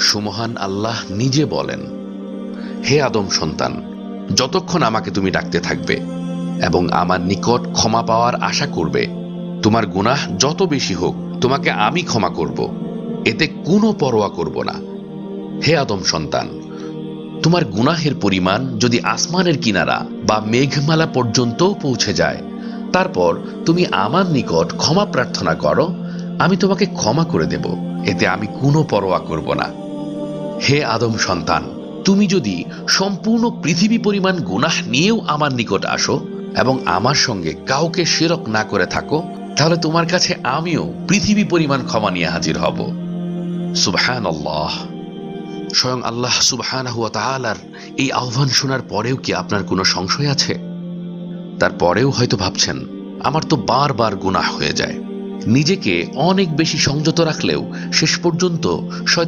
সুমহান আল্লাহ নিজে বলেন, হে আদম সন্তান, যতক্ষণ আমাকে তুমি ডাকতে থাকবে এবং আমার নিকট ক্ষমা পাওয়ার আশা করবে, তোমার গুনাহ যত বেশি হোক তোমাকে আমি ক্ষমা করব, এতে কোনো পরোয়া করব না। হে আদম সন্তান, তোমার গুনাহের পরিমাণ যদি আসমানের কিনারা বা মেঘমালা পর্যন্ত পৌঁছে যায়, তারপর তুমি আমার নিকট ক্ষমা প্রার্থনা করো, আমি তোমাকে ক্ষমা করে দেব, এতে আমি কোনো পরোয়া করব না। হে আদম সন্তান, তুমি যদি সম্পূর্ণ পৃথিবী পরিমাণ গুনাহ নিয়েও আমার নিকট আসো এবং আমার সঙ্গে কাউকে শিরক না করে থাকো, তাহলে তোমার কাছে আমিও পৃথিবী পরিমাণ ক্ষমা নিয়ে হাজির হব। সুবহানাল্লাহ। স্বয়ং আল্লাহ সুবহানাহু ওয়া তাআলার এই আহ্বান শোনার পরেও কি আপনার কোনো সংশয় আছে? তারপরেও হয়তো ভাবছেন, আমার তো বারবার গুনাহ হয়ে যায়। নিজেকে অনেক বেশি সংযত রাখলেও শেষ পর্যন্ত শয়তান